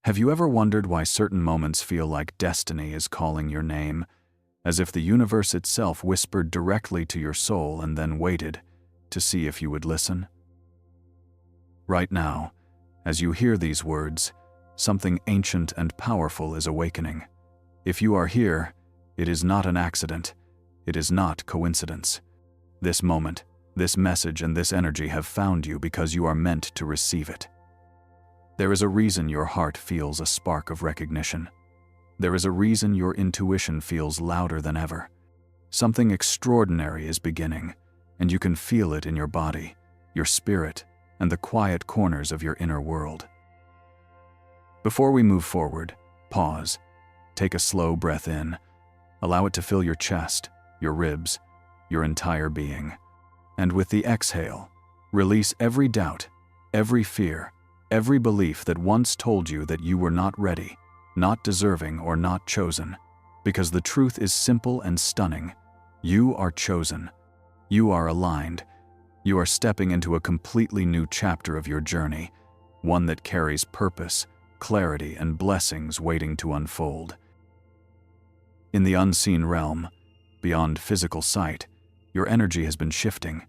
Have you ever wondered why certain moments feel like destiny is calling your name, as if the universe itself whispered directly to your soul and then waited to see if you would listen? Right now, as you hear these words, something ancient and powerful is awakening. If you are here, it is not an accident. It is not coincidence. This moment, this message, and this energy have found you because you are meant to receive it. There is a reason your heart feels a spark of recognition. There is a reason your intuition feels louder than ever. Something extraordinary is beginning, and you can feel it in your body, your spirit, and the quiet corners of your inner world. Before we move forward, pause. Take a slow breath in. Allow it to fill your chest, your ribs, your entire being. And with the exhale, release every doubt, every fear, every belief that once told you that you were not ready, not deserving, or not chosen. Because the truth is simple and stunning. You are chosen. You are aligned. You are stepping into a completely new chapter of your journey, one that carries purpose, clarity, and blessings waiting to unfold. In the unseen realm, beyond physical sight, your energy has been shifting.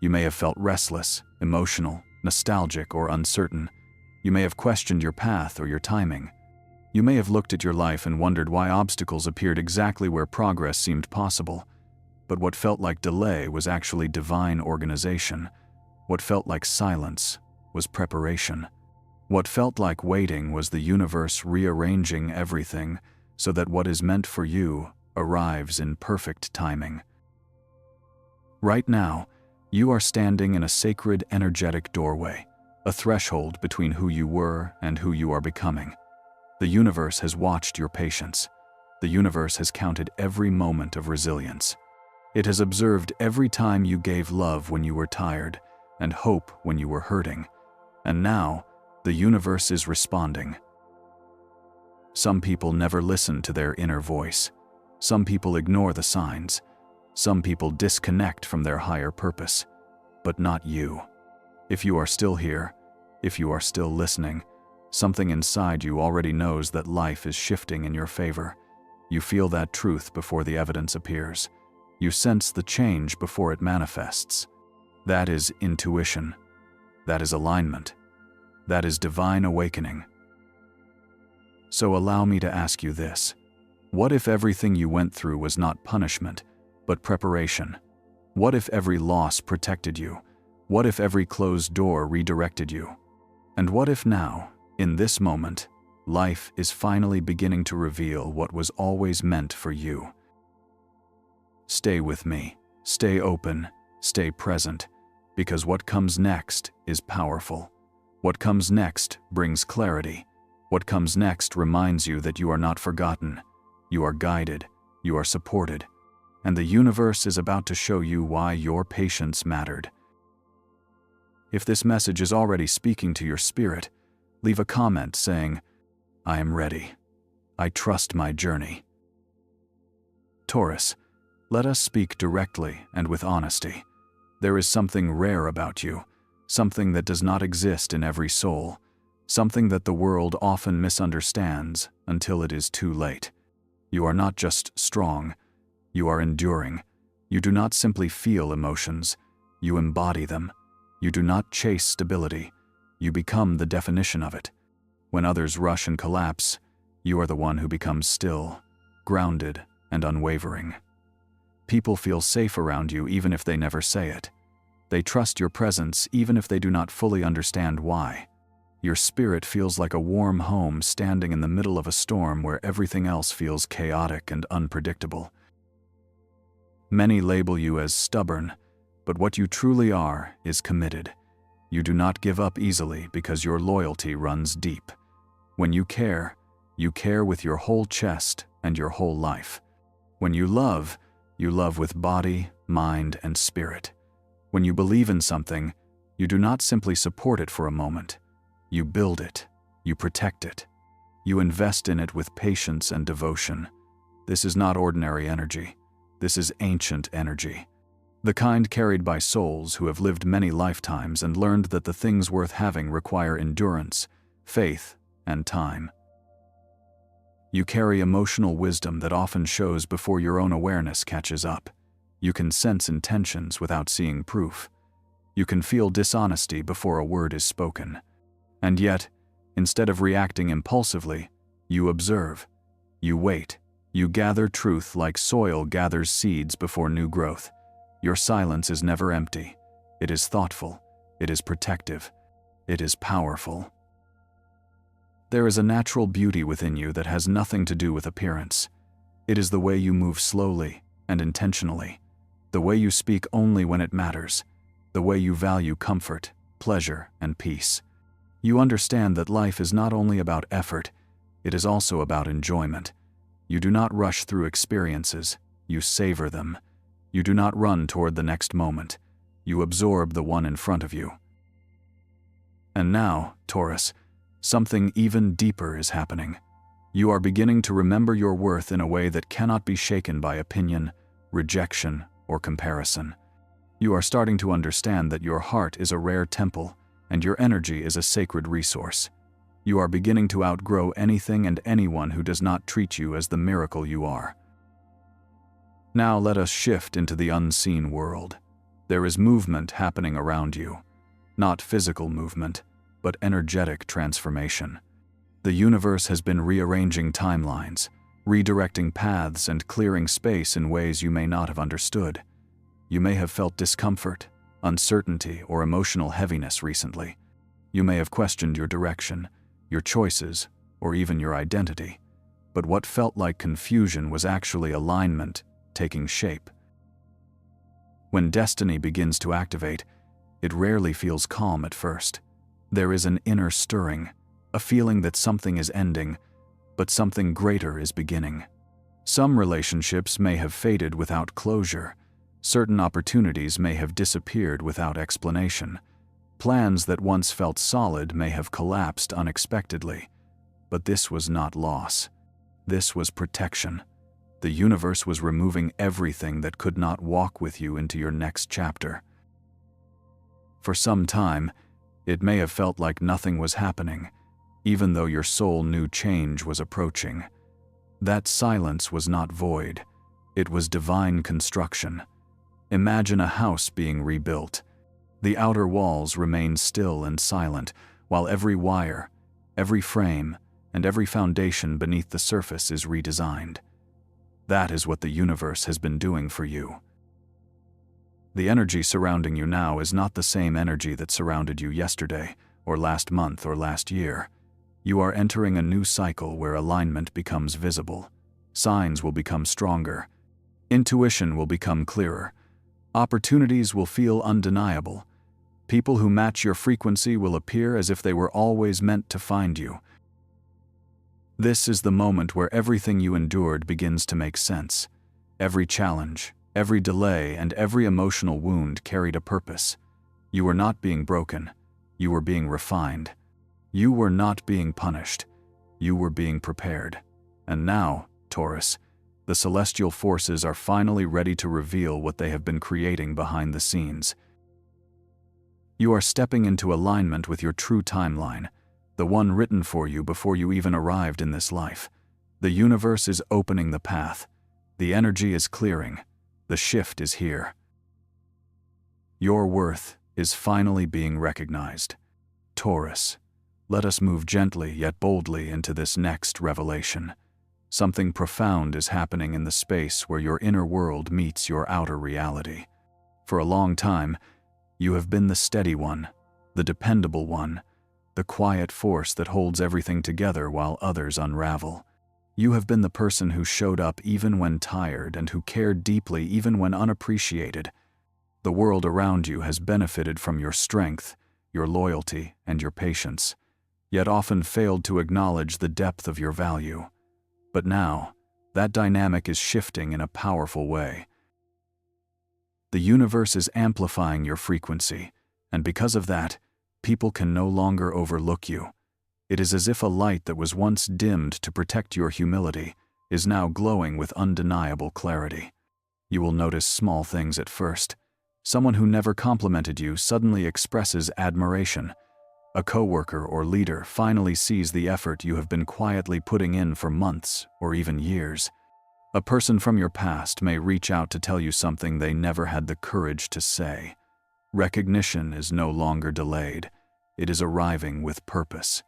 You may have felt restless, emotional, nostalgic, or uncertain. You may have questioned your path or your timing. You may have looked at your life and wondered why obstacles appeared exactly where progress seemed possible. But what felt like delay was actually divine organization. What felt like silence was preparation. What felt like waiting was the universe rearranging everything so that what is meant for you arrives in perfect timing. Right now, you are standing in a sacred, energetic doorway, a threshold between who you were and who you are becoming. The universe has watched your patience. The universe has counted every moment of resilience. It has observed every time you gave love when you were tired and hope when you were hurting. And now, the universe is responding. Some people never listen to their inner voice. Some people ignore the signs. Some people disconnect from their higher purpose. But not you. If you are still here, if you are still listening, something inside you already knows that life is shifting in your favor. You feel that truth before the evidence appears. You sense the change before it manifests. That is intuition. That is alignment. That is divine awakening. So allow me to ask you this. What if everything you went through was not punishment, but preparation? What if every loss protected you? What if every closed door redirected you? And what if now, in this moment, life is finally beginning to reveal what was always meant for you? Stay with me. Stay open. Stay present. Because what comes next is powerful. What comes next brings clarity. What comes next reminds you that you are not forgotten. You are guided. You are supported. And the universe is about to show you why your patience mattered. If this message is already speaking to your spirit, leave a comment saying, "I am ready. I trust my journey." Taurus, let us speak directly and with honesty. There is something rare about you, something that does not exist in every soul, something that the world often misunderstands until it is too late. You are not just strong, you are enduring. You do not simply feel emotions, you embody them. You do not chase stability, you become the definition of it. When others rush and collapse, you are the one who becomes still, grounded, and unwavering. People feel safe around you even if they never say it. They trust your presence even if they do not fully understand why. Your spirit feels like a warm home standing in the middle of a storm where everything else feels chaotic and unpredictable. Many label you as stubborn, but what you truly are is committed. You do not give up easily because your loyalty runs deep. When you care with your whole chest and your whole life. When you love with body, mind, and spirit. When you believe in something, you do not simply support it for a moment. You build it, you protect it, you invest in it with patience and devotion. This is not ordinary energy. This is ancient energy. The kind carried by souls who have lived many lifetimes and learned that the things worth having require endurance, faith, and time. You carry emotional wisdom that often shows before your own awareness catches up. You can sense intentions without seeing proof. You can feel dishonesty before a word is spoken. And yet, instead of reacting impulsively, you observe. You wait. You gather truth like soil gathers seeds before new growth. Your silence is never empty. It is thoughtful. It is protective. It is powerful. There is a natural beauty within you that has nothing to do with appearance. It is the way you move slowly and intentionally, the way you speak only when it matters, the way you value comfort, pleasure, and peace. You understand that life is not only about effort, it is also about enjoyment. You do not rush through experiences, you savor them. You do not run toward the next moment, you absorb the one in front of you. And now, Taurus, something even deeper is happening. You are beginning to remember your worth in a way that cannot be shaken by opinion, rejection, or comparison. You are starting to understand that your heart is a rare temple, and your energy is a sacred resource. You are beginning to outgrow anything and anyone who does not treat you as the miracle you are. Now let us shift into the unseen world. There is movement happening around you. Not physical movement, but energetic transformation. The universe has been rearranging timelines, redirecting paths and clearing space in ways you may not have understood. You may have felt discomfort, uncertainty, or emotional heaviness recently. You may have questioned your direction, your choices, or even your identity. But what felt like confusion was actually alignment taking shape. When destiny begins to activate, it rarely feels calm at first. There is an inner stirring, a feeling that something is ending, but something greater is beginning. Some relationships may have faded without closure. Certain opportunities may have disappeared without explanation. Plans that once felt solid may have collapsed unexpectedly. But this was not loss. This was protection. The universe was removing everything that could not walk with you into your next chapter. For some time, it may have felt like nothing was happening, even though your soul knew change was approaching. That silence was not void. It was divine construction. Imagine a house being rebuilt. The outer walls remain still and silent, while every wire, every frame, and every foundation beneath the surface is redesigned. That is what the universe has been doing for you. The energy surrounding you now is not the same energy that surrounded you yesterday, or last month, or last year. You are entering a new cycle where alignment becomes visible. Signs will become stronger. Intuition will become clearer. Opportunities will feel undeniable. People who match your frequency will appear as if they were always meant to find you. This is the moment where everything you endured begins to make sense. Every challenge, every delay, and every emotional wound carried a purpose. You were not being broken. You were being refined. You were not being punished. You were being prepared. And now, Taurus, the celestial forces are finally ready to reveal what they have been creating behind the scenes. You are stepping into alignment with your true timeline, the one written for you before you even arrived in this life. The universe is opening the path. The energy is clearing. The shift is here. Your worth is finally being recognized. Taurus, let us move gently yet boldly into this next revelation. Something profound is happening in the space where your inner world meets your outer reality. For a long time, you have been the steady one, the dependable one, the quiet force that holds everything together while others unravel. You have been the person who showed up even when tired and who cared deeply even when unappreciated. The world around you has benefited from your strength, your loyalty, and your patience, yet often failed to acknowledge the depth of your value. But now, that dynamic is shifting in a powerful way. The universe is amplifying your frequency, and because of that, people can no longer overlook you. It is as if a light that was once dimmed to protect your humility is now glowing with undeniable clarity. You will notice small things at first. Someone who never complimented you suddenly expresses admiration. A coworker or leader finally sees the effort you have been quietly putting in for months or even years. A person from your past may reach out to tell you something they never had the courage to say. Recognition is no longer delayed. It is arriving with purpose.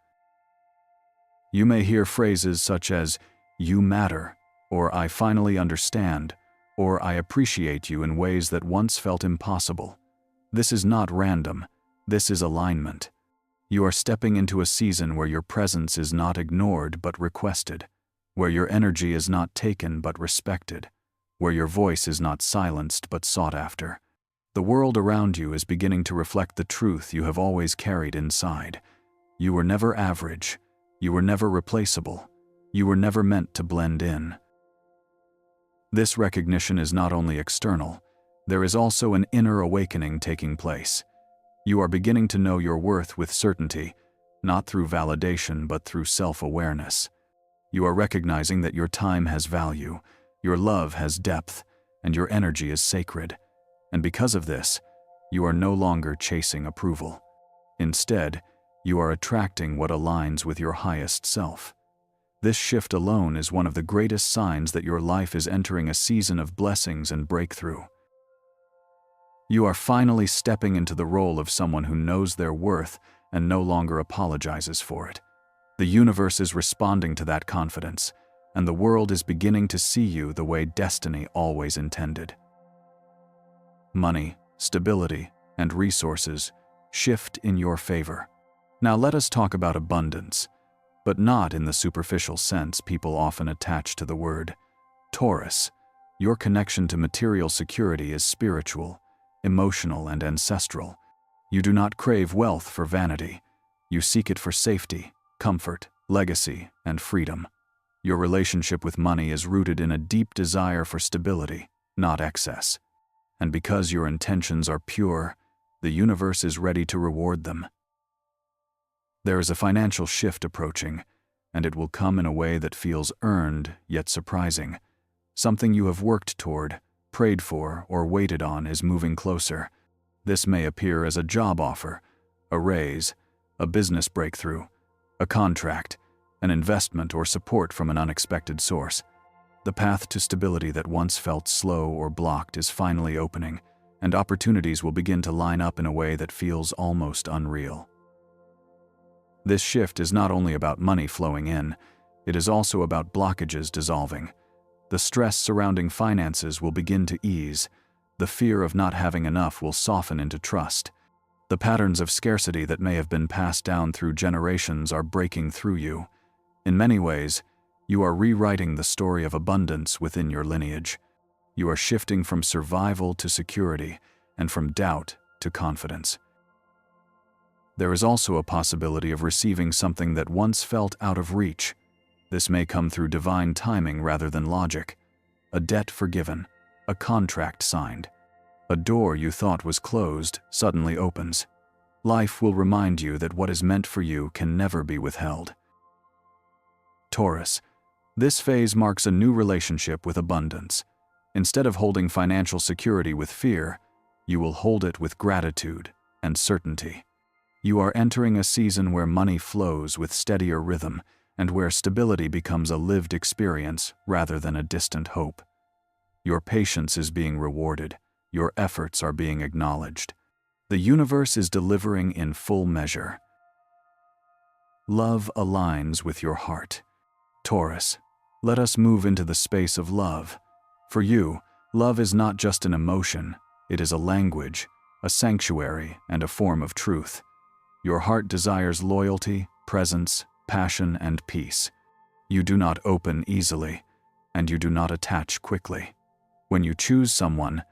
You may hear phrases such as, "You matter," or "I finally understand," or "I appreciate you" in ways that once felt impossible. This is not random. This is alignment. You are stepping into a season where your presence is not ignored but requested, where your energy is not taken but respected, where your voice is not silenced but sought after. The world around you is beginning to reflect the truth you have always carried inside. You were never average. You were never replaceable. You were never meant to blend in. This recognition is not only external, there is also an inner awakening taking place. You are beginning to know your worth with certainty, not through validation but through self-awareness. You are recognizing that your time has value, your love has depth, and your energy is sacred. And because of this, you are no longer chasing approval. Instead, you are attracting what aligns with your highest self. This shift alone is one of the greatest signs that your life is entering a season of blessings and breakthrough. You are finally stepping into the role of someone who knows their worth and no longer apologizes for it. The universe is responding to that confidence, and the world is beginning to see you the way destiny always intended. Money, stability, and resources shift in your favor. Now let us talk about abundance, but not in the superficial sense people often attach to the word. Taurus, your connection to material security is spiritual, emotional, and ancestral. You do not crave wealth for vanity. You seek it for safety, comfort, legacy, and freedom. Your relationship with money is rooted in a deep desire for stability, not excess. And because your intentions are pure, the universe is ready to reward them. There is a financial shift approaching, and it will come in a way that feels earned yet surprising. Something you have worked toward, prayed for, or waited on is moving closer. This may appear as a job offer, a raise, a business breakthrough, a contract, an investment, or support from an unexpected source. The path to stability that once felt slow or blocked is finally opening, and opportunities will begin to line up in a way that feels almost unreal. This shift is not only about money flowing in, it is also about blockages dissolving. The stress surrounding finances will begin to ease. The fear of not having enough will soften into trust. The patterns of scarcity that may have been passed down through generations are breaking through you. In many ways, you are rewriting the story of abundance within your lineage. You are shifting from survival to security, and from doubt to confidence. There is also a possibility of receiving something that once felt out of reach. This may come through divine timing rather than logic. A debt forgiven, a contract signed, a door you thought was closed suddenly opens. Life will remind you that what is meant for you can never be withheld. Taurus, this phase marks a new relationship with abundance. Instead of holding financial security with fear, you will hold it with gratitude and certainty. You are entering a season where money flows with steadier rhythm and where stability becomes a lived experience rather than a distant hope. Your patience is being rewarded. Your efforts are being acknowledged. The universe is delivering in full measure. Love aligns with your heart. Taurus, let us move into the space of love. For you, love is not just an emotion, it is a language, a sanctuary, and a form of truth. Your heart desires loyalty, presence, passion, and peace. You do not open easily, and you do not attach quickly. When you choose someone,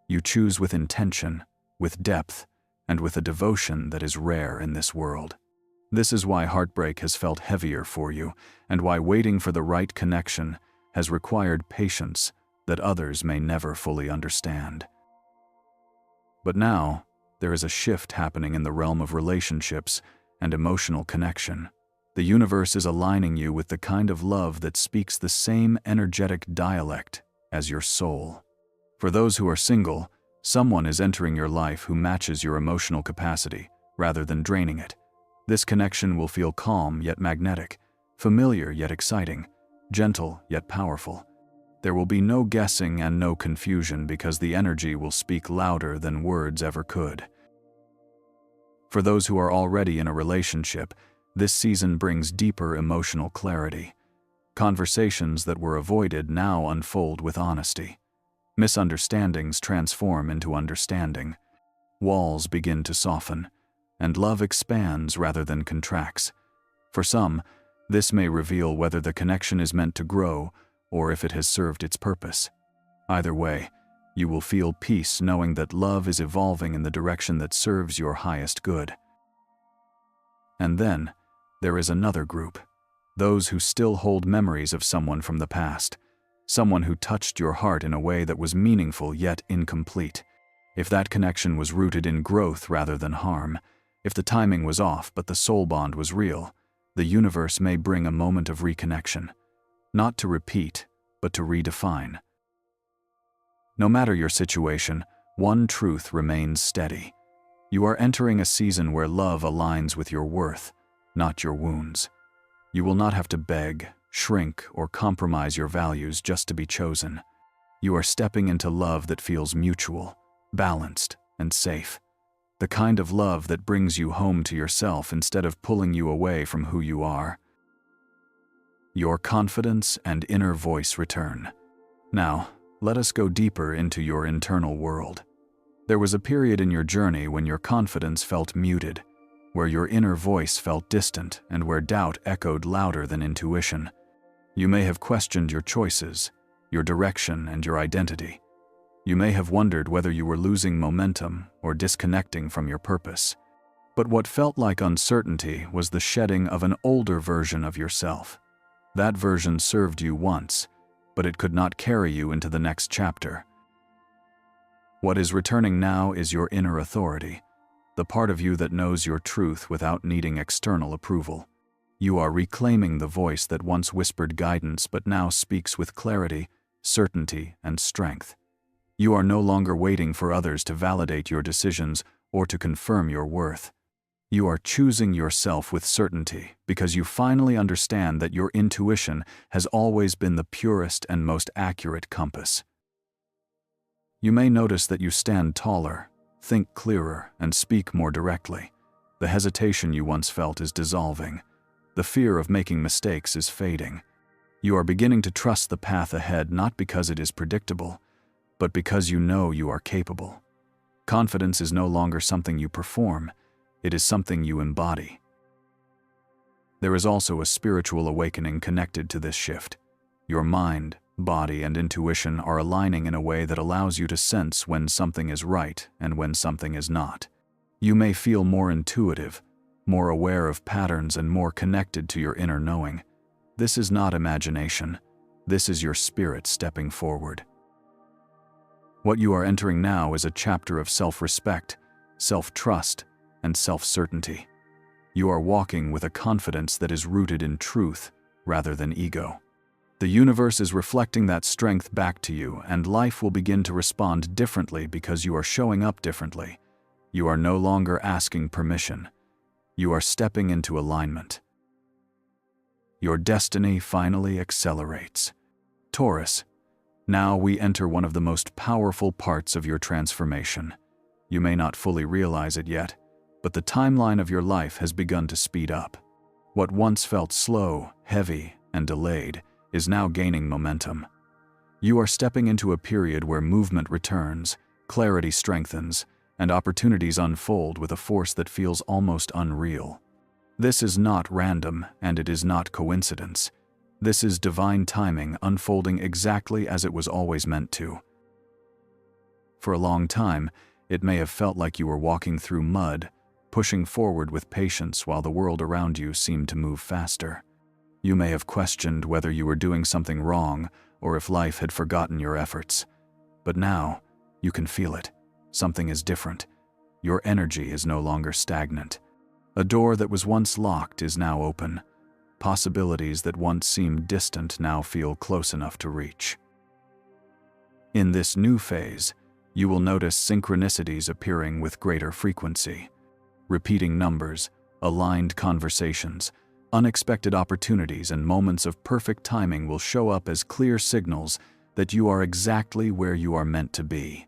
you choose with intention, with depth, and with a devotion that is rare in this world. This is why heartbreak has felt heavier for you, and why waiting for the right connection has required patience that others may never fully understand. But now, there is a shift happening in the realm of relationships and emotional connection. The universe is aligning you with the kind of love that speaks the same energetic dialect as your soul. For those who are single, someone is entering your life who matches your emotional capacity rather than draining it. This connection will feel calm yet magnetic, familiar yet exciting, gentle yet powerful. There will be no guessing and no confusion because the energy will speak louder than words ever could. For those who are already in a relationship, this season brings deeper emotional clarity. Conversations that were avoided now unfold with honesty. Misunderstandings transform into understanding. Walls begin to soften, and love expands rather than contracts. For some, this may reveal whether the connection is meant to grow or if it has served its purpose. Either way, you will feel peace knowing that love is evolving in the direction that serves your highest good. And then, there is another group, those who still hold memories of someone from the past, someone who touched your heart in a way that was meaningful yet incomplete. If that connection was rooted in growth rather than harm, if the timing was off but the soul bond was real, the universe may bring a moment of reconnection, not to repeat, but to redefine. No matter your situation, one truth remains steady. You are entering a season where love aligns with your worth, not your wounds. You will not have to beg, shrink, or compromise your values just to be chosen. You are stepping into love that feels mutual, balanced, and safe. The kind of love that brings you home to yourself instead of pulling you away from who you are. Your confidence and inner voice return. Now, let us go deeper into your internal world. There was a period in your journey when your confidence felt muted, where your inner voice felt distant, and where doubt echoed louder than intuition. You may have questioned your choices, your direction, and your identity. You may have wondered whether you were losing momentum or disconnecting from your purpose. But what felt like uncertainty was the shedding of an older version of yourself. That version served you once, but it could not carry you into the next chapter. What is returning now is your inner authority, the part of you that knows your truth without needing external approval. You are reclaiming the voice that once whispered guidance but now speaks with clarity, certainty, and strength. You are no longer waiting for others to validate your decisions or to confirm your worth. You are choosing yourself with certainty because you finally understand that your intuition has always been the purest and most accurate compass. You may notice that you stand taller, think clearer, and speak more directly. The hesitation you once felt is dissolving. The fear of making mistakes is fading. You are beginning to trust the path ahead not because it is predictable, but because you know you are capable. Confidence is no longer something you perform, it is something you embody. There is also a spiritual awakening connected to this shift. Your mind, body, and intuition are aligning in a way that allows you to sense when something is right and when something is not. You may feel more intuitive, more aware of patterns, and more connected to your inner knowing. This is not imagination. This is your spirit stepping forward. What you are entering now is a chapter of self-respect, self-trust, and self-certainty. You are walking with a confidence that is rooted in truth rather than ego. The universe is reflecting that strength back to you, and life will begin to respond differently because you are showing up differently. You are no longer asking permission. You are stepping into alignment. Your destiny finally accelerates. Taurus, now we enter one of the most powerful parts of your transformation. You may not fully realize it yet, but the timeline of your life has begun to speed up. What once felt slow, heavy, and delayed is now gaining momentum. You are stepping into a period where movement returns, clarity strengthens, and opportunities unfold with a force that feels almost unreal. This is not random, and it is not coincidence. This is divine timing unfolding exactly as it was always meant to. For a long time, it may have felt like you were walking through mud, pushing forward with patience while the world around you seemed to move faster. You may have questioned whether you were doing something wrong or if life had forgotten your efforts. But now, you can feel it. Something is different. Your energy is no longer stagnant. A door that was once locked is now open. Possibilities that once seemed distant now feel close enough to reach. In this new phase, you will notice synchronicities appearing with greater frequency. Repeating numbers, aligned conversations, unexpected opportunities, and moments of perfect timing will show up as clear signals that you are exactly where you are meant to be.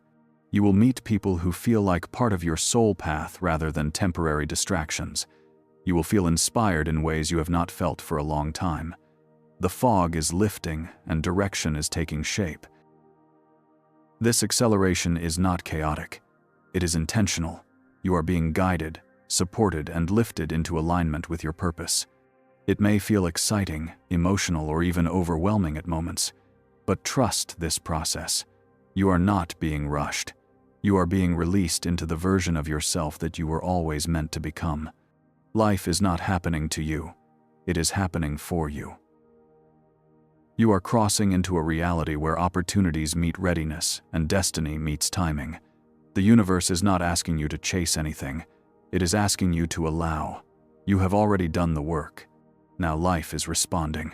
You will meet people who feel like part of your soul path rather than temporary distractions. You will feel inspired in ways you have not felt for a long time. The fog is lifting and direction is taking shape. This acceleration is not chaotic. It is intentional. You are being guided, supported, and lifted into alignment with your purpose. It may feel exciting, emotional, or even overwhelming at moments, but trust this process. You are not being rushed. You are being released into the version of yourself that you were always meant to become. Life is not happening to you. It is happening for you. You are crossing into a reality where opportunities meet readiness and destiny meets timing. The universe is not asking you to chase anything. It is asking you to allow. You have already done the work. Now life is responding.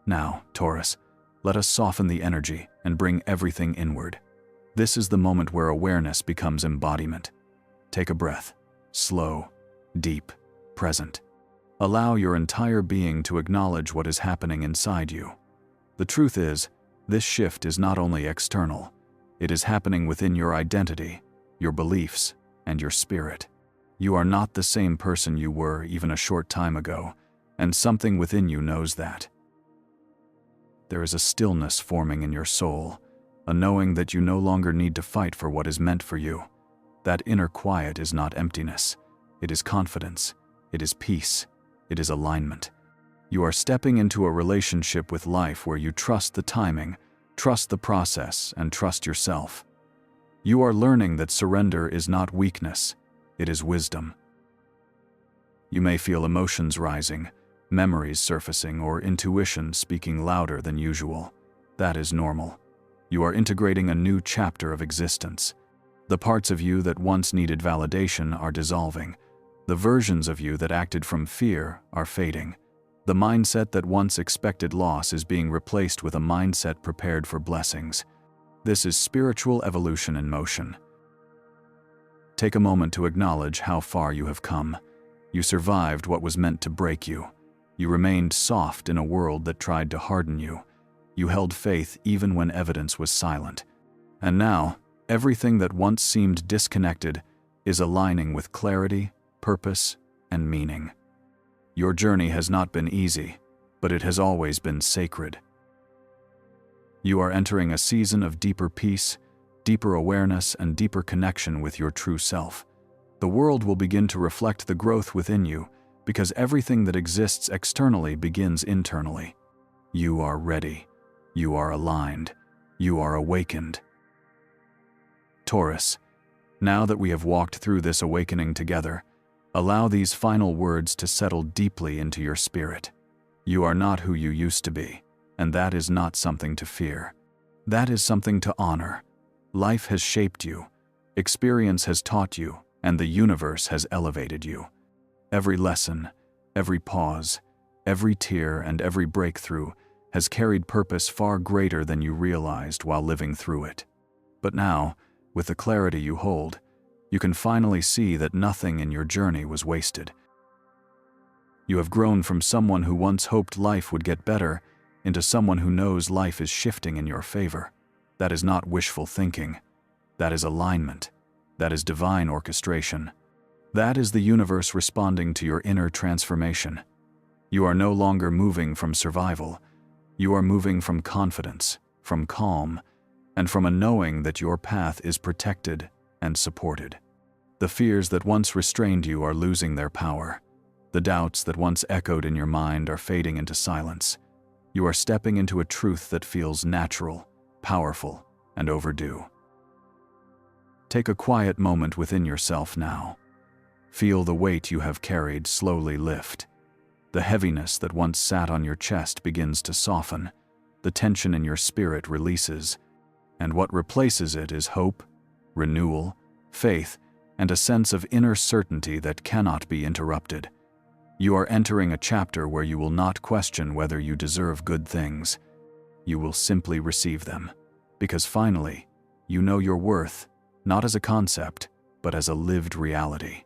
Now, Taurus, let us soften the energy and bring everything inward. This is the moment where awareness becomes embodiment. Take a breath. Slow, deep, present. Allow your entire being to acknowledge what is happening inside you. The truth is, this shift is not only external. It is happening within your identity, your beliefs, and your spirit. You are not the same person you were even a short time ago, and something within you knows that. There is a stillness forming in your soul, a knowing that you no longer need to fight for what is meant for you. That inner quiet is not emptiness. It is confidence. It is peace. It is alignment. You are stepping into a relationship with life where you trust the timing, trust the process, and trust yourself. You are learning that surrender is not weakness. It is wisdom. You may feel emotions rising, memories surfacing, or intuition speaking louder than usual. That is normal. You are integrating a new chapter of existence. The parts of you that once needed validation are dissolving. The versions of you that acted from fear are fading. The mindset that once expected loss is being replaced with a mindset prepared for blessings. This is spiritual evolution in motion. Take a moment to acknowledge how far you have come. You survived what was meant to break you. You remained soft in a world that tried to harden you. You held faith even when evidence was silent. And now, everything that once seemed disconnected is aligning with clarity, purpose, and meaning. Your journey has not been easy, but it has always been sacred. You are entering a season of deeper peace, deeper awareness, and deeper connection with your true self. The world will begin to reflect the growth within you because everything that exists externally begins internally. You are ready. You are aligned. You are awakened. Taurus, now that we have walked through this awakening together, allow these final words to settle deeply into your spirit. You are not who you used to be, and that is not something to fear. That is something to honor. Life has shaped you, experience has taught you, and the universe has elevated you. Every lesson, every pause, every tear, and every breakthrough has carried purpose far greater than you realized while living through it. But now, with the clarity you hold, you can finally see that nothing in your journey was wasted. You have grown from someone who once hoped life would get better into someone who knows life is shifting in your favor. That is not wishful thinking. That is alignment. That is divine orchestration. That is the universe responding to your inner transformation. You are no longer moving from survival. You are moving from confidence, from calm, and from a knowing that your path is protected and supported. The fears that once restrained you are losing their power. The doubts that once echoed in your mind are fading into silence. You are stepping into a truth that feels natural, powerful, and overdue. Take a quiet moment within yourself now. Feel the weight you have carried slowly lift. The heaviness that once sat on your chest begins to soften. The tension in your spirit releases, and what replaces it is hope, renewal, faith, and a sense of inner certainty that cannot be interrupted. You are entering a chapter where you will not question whether you deserve good things. You will simply receive them, because finally, you know your worth, not as a concept, but as a lived reality.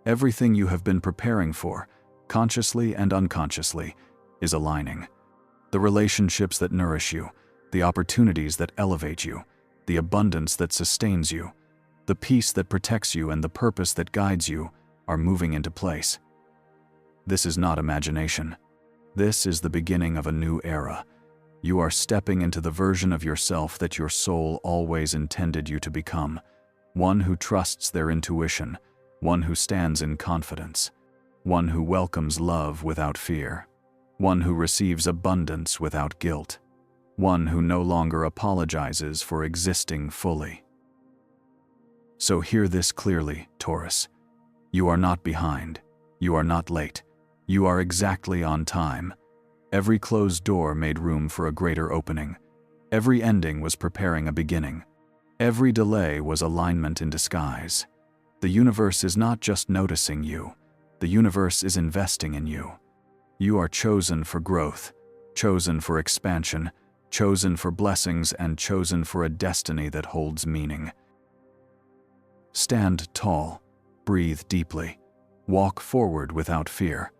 Everything you have been preparing for, consciously and unconsciously, is aligning. The relationships that nourish you, the opportunities that elevate you, the abundance that sustains you, the peace that protects you, and the purpose that guides you are moving into place. This is not imagination. This is the beginning of a new era. You are stepping into the version of yourself that your soul always intended you to become, one who trusts their intuition, one who stands in confidence, one who welcomes love without fear, one who receives abundance without guilt, one who no longer apologizes for existing fully. So hear this clearly, Taurus. You are not behind. You are not late. You are exactly on time. Every closed door made room for a greater opening. Every ending was preparing a beginning. Every delay was alignment in disguise. The universe is not just noticing you. The universe is investing in you. You are chosen for growth, chosen for expansion, chosen for blessings, and chosen for a destiny that holds meaning. Stand tall, breathe deeply, walk forward without fear.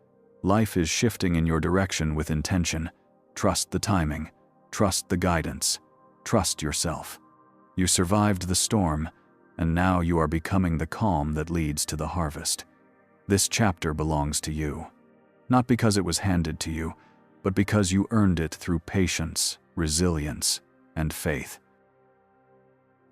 Life is shifting in your direction with intention. Trust the timing, trust the guidance, trust yourself. You survived the storm, and now you are becoming the calm that leads to the harvest. This chapter belongs to you, not because it was handed to you, but because you earned it through patience, resilience, and faith.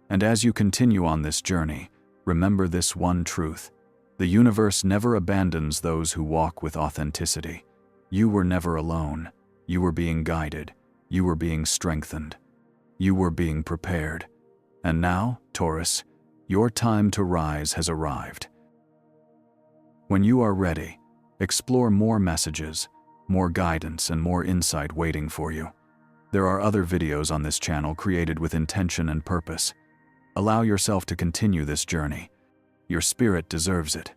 And as you continue on this journey, remember this one truth: the universe never abandons those who walk with authenticity. You were never alone. You were being guided. You were being strengthened. You were being prepared. And now, Taurus, your time to rise has arrived. When you are ready, explore more messages, more guidance, and more insight waiting for you. There are other videos on this channel created with intention and purpose. Allow yourself to continue this journey. Your spirit deserves it.